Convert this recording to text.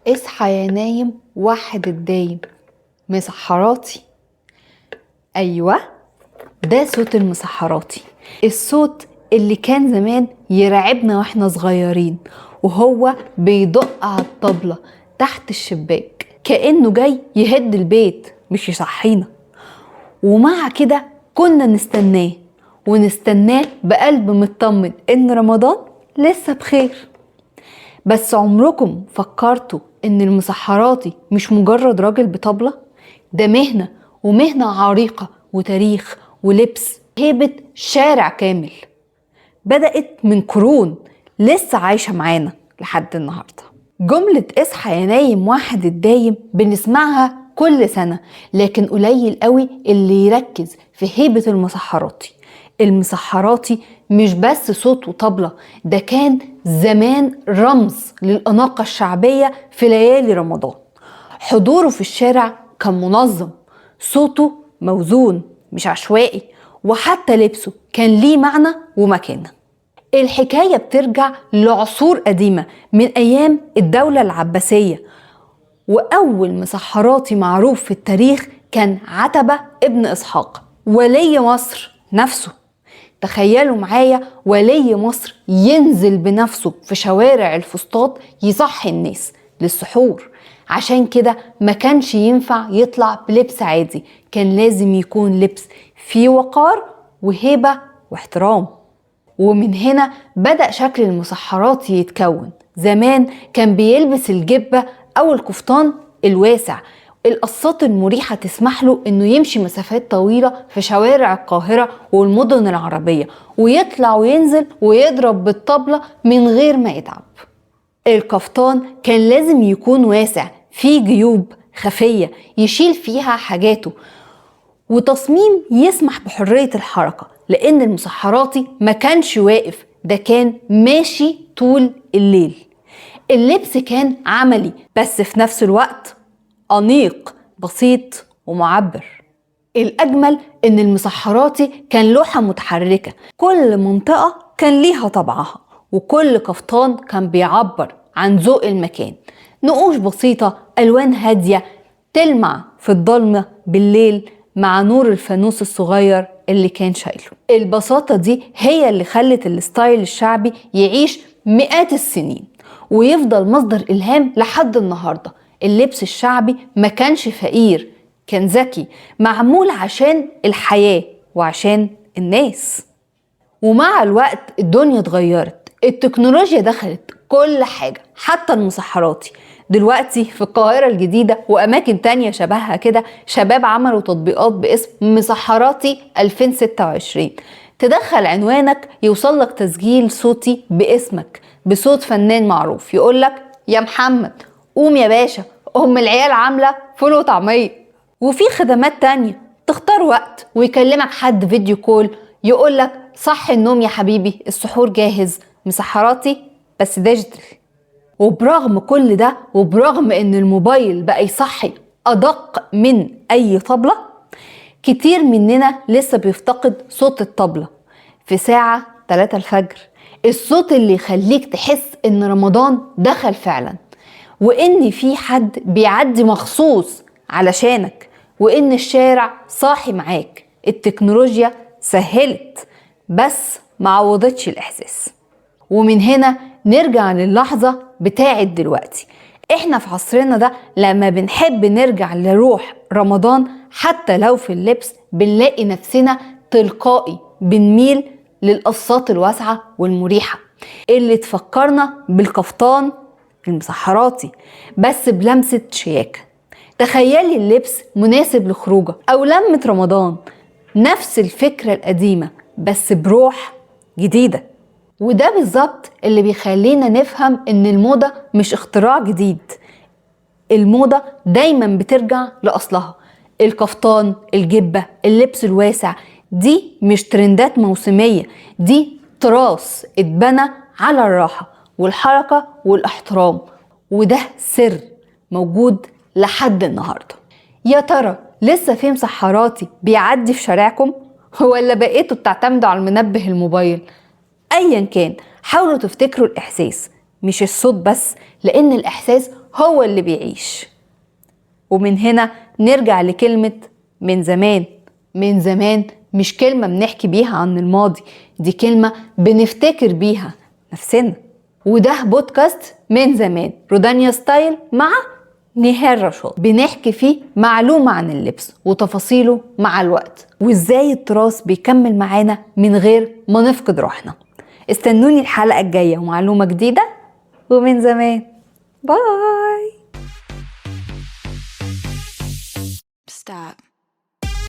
اصحى يا نايم وحد الدايم مسحراتي. ايوه، ده صوت المسحراتي، الصوت اللي كان زمان يرعبنا واحنا صغيرين، وهو بيدق على الطبلة تحت الشباك كأنه جاي يهد البيت مش يصحينا. ومع كده كنا ونستناه بقلب مطمن ان رمضان لسه بخير. بس عمركم فكرتوا ان المسحراتي مش مجرد راجل بطبلة؟ ده مهنة، ومهنة عريقة وتاريخ ولبس، هيبة شارع كامل بدأت من قرون لسه عايشة معانا لحد النهاردة. جملة اصحى يا نايم وحد الدايم بنسمعها كل سنة، لكن قليل قوي اللي يركز في هيبة المسحراتي. المسحراتي مش بس صوت وطبلة، ده كان زمان رمز للأناقة الشعبية في ليالي رمضان. حضوره في الشارع كان منظم، صوته موزون مش عشوائي، وحتى لبسه كان ليه معنى ومكانة. الحكاية بترجع لعصور قديمة من أيام الدولة العباسية، وأول مسحراتي معروف في التاريخ كان عتبة ابن إسحاق ولي مصر نفسه. تخيلوا معايا ولي مصر ينزل بنفسه في شوارع الفسطاط يصحي الناس للسحور. عشان كده ما كانش ينفع يطلع بلبس عادي، كان لازم يكون لبس فيه وقار وهيبة واحترام. ومن هنا بدأ شكل المسحراتي يتكون. زمان كان بيلبس الجبة أو القفطان الواسع، القصات المريحة تسمح له انه يمشي مسافات طويلة في شوارع القاهرة والمدن العربية، ويطلع وينزل ويضرب بالطبلة من غير ما يتعب. القفطان كان لازم يكون واسع، فيه جيوب خفية يشيل فيها حاجاته، وتصميم يسمح بحرية الحركة، لأن المسحراتي ما كانش واقف، ده كان ماشي طول الليل. اللبس كان عملي بس في نفس الوقت أنيق، بسيط ومعبر. الأجمل إن المسحراتي كان لوحة متحركة، كل منطقة كان ليها طبعها، وكل قفطان كان بيعبر عن ذوق المكان. نقوش بسيطة، ألوان هادية تلمع في الضلمة بالليل مع نور الفانوس الصغير اللي كان شايله. البساطة دي هي اللي خلت الستايل الشعبي يعيش مئات السنين ويفضل مصدر إلهام لحد النهاردة. اللبس الشعبي ما كانش فقير، كان ذكي، معمول عشان الحياة وعشان الناس. ومع الوقت الدنيا اتغيرت، التكنولوجيا دخلت كل حاجة حتى المسحراتي. دلوقتي في القاهرة الجديدة وأماكن تانية شبهها كده شباب عملوا تطبيقات باسم مسحراتي 2026، تدخل عنوانك يوصلك تسجيل صوتي باسمك بصوت فنان معروف يقولك يا محمد قوم يا باشا العيال عاملة فول وطعمية. وفي خدمات تانية، تختار وقت ويكلمك حد فيديو كول يقولك صح النوم يا حبيبي السحور جاهز. مسحراتي بس ديجيتال. وبرغم كل ده، وبرغم ان الموبايل بقى يصحي ادق من اي طبلة، كتير مننا لسه بيفتقد صوت الطبلة في ساعة 3 الفجر، الصوت اللي يخليك تحس ان رمضان دخل فعلا، وان في حد بيعدي مخصوص علشانك، وان الشارع صاحي معاك. التكنولوجيا سهلت بس ما عوضتش الاحساس. ومن هنا نرجع للحظة بتاعت دلوقتي. احنا في عصرنا ده لما بنحب نرجع لروح رمضان حتى لو في اللبس بنلاقي نفسنا تلقائي بنميل للقصات الواسعة والمريحة اللي تفكرنا بالقفطان المسحراتي بس بلمسة شياكة. تخيلي اللبس مناسب لخروجه أو لمة رمضان، نفس الفكرة القديمة بس بروح جديدة. وده بالظبط اللي بيخلينا نفهم ان الموضة مش اختراع جديد، الموضة دايما بترجع لأصلها. الكفتان، الجبة، اللبس الواسع، دي مش ترندات موسمية، دي تراث اتبنى على الراحة والحركة والاحترام، وده سر موجود لحد النهاردة. يا ترى لسه في مسحراتي بيعدي في شارعكم ولا بقيتوا بتعتمدوا على المنبه الموبايل؟ ايا كان حاولوا تفتكروا الاحساس مش الصوت بس، لان الاحساس هو اللي بيعيش. ومن هنا نرجع لكلمة من زمان. من زمان مش كلمة بنحكي بيها عن الماضي، دي كلمة بنفتكر بيها نفسنا. وده بودكاست من زمان، رودانيا ستايل مع نهال رشاد، بنحكي فيه معلومة عن اللبس وتفاصيله مع الوقت، وازاي التراث بيكمل معانا من غير ما نفقد روحنا. استنوني الحلقة الجاية ومعلومة جديدة ومن زمان. باي. Stop.